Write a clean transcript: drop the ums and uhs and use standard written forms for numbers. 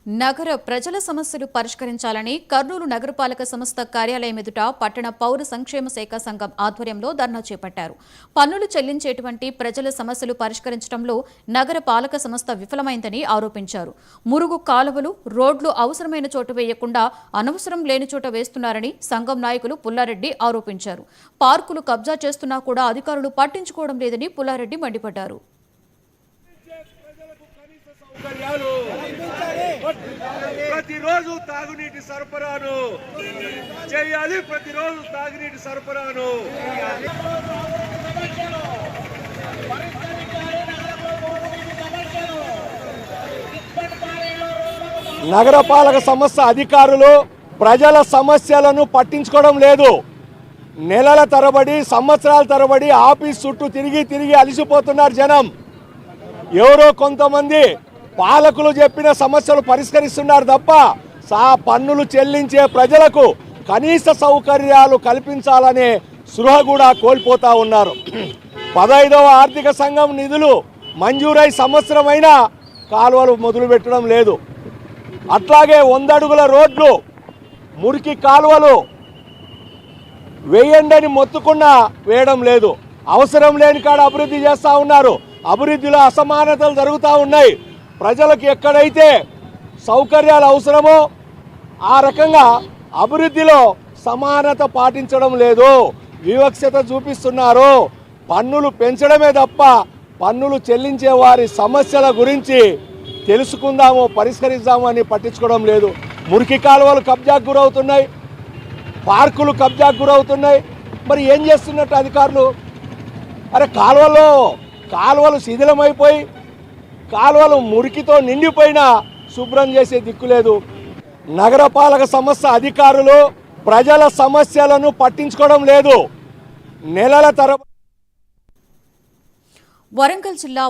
నగర ప్రజల సమస్యలు పరిష్కరించాలని కర్నూలు నగరపాలక సంస్థ కార్యాలయం ఎదుట పట్టణ పౌర సంక్షేమ శాఖ సంఘం ఆధ్వర్యంలో ధర్నా చేపట్టారు. పన్నులు చెల్లించేటువంటి ప్రజల సమస్యలు పరిష్కరించడంలో నగర పాలక సంస్థ విఫలమైందని ఆరోపించారు. మురుగు కాలువలు, రోడ్లు అవసరమైన చోట వేయకుండా అనవసరం లేని చోట వేస్తున్నారని సంఘం నాయకులు పుల్లారెడ్డి ఆరోపించారు. పార్కులు కబ్జా చేస్తున్నా కూడా అధికారులు పట్టించుకోవడం లేదని పుల్లారెడ్డి మండిపడ్డారు. ప్రతిరోజు తాగునీటి సరఫరాను చేయాలి. ప్రతిరోజు తాగునీటి సరఫరాను నగరపాలక సంస్థ అధికారులు ప్రజల సమస్యలను పట్టించుకోవడం లేదు. నెలల తరబడి, సంవత్సరాల తరబడి ఆఫీస్ చుట్టూ తిరిగి అలసిపోతున్నారు జనం. ఎవరో కొంతమంది పాలకులు చెప్పిన సమస్యలు పరిష్కరిస్తున్నారు తప్ప పన్నులు చెల్లించే ప్రజలకు కనీస సౌకర్యాలు కల్పించాలనే స్పృహ కూడా కోల్పోతా ఉన్నారు. 15వ ఆర్థిక సంఘం నిధులు మంజూరై సంవత్సరమైనా కాలువలు మొదలు పెట్టడం లేదు. అట్లాగే 100 అడుగుల రోడ్లు, మురికి కాలువలు వేయండి మొత్తుకున్నా వేయడం లేదు. అవసరం లేని కాడ అభివృద్ధి చేస్తూ ఉన్నారు. అభివృద్ధిలో అసమానతలు జరుగుతూ ఉన్నాయి. ప్రజలకు ఎక్కడైతే సౌకర్యాలు అవసరమో ఆ రకంగా అభివృద్ధిలో సమానత పాటించడం లేదు, వివక్షత చూపిస్తున్నారు. పన్నులు పెంచడమే తప్ప పన్నులు చెల్లించే వారి సమస్యల గురించి తెలుసుకుందాము, పరిష్కరిద్దాము అని పట్టించుకోవడం లేదు. మురికి కాలువలు కబ్జాకు గురవుతున్నాయి, పార్కులు కబ్జాకు గురవుతున్నాయి. మరి ఏం చేస్తున్నట్టు అధికారులు? అరే కాలువలు శిథిలమైపోయి కాలువలు మురికితో నిండిపోయినా శుభ్రం చేసే దిక్కు లేదు. నగరపాలక సంస్థ అధికారులు ప్రజల సమస్యలను పట్టించుకోవడం లేదు. నెలల తరబడి వరంగల్ జిల్లా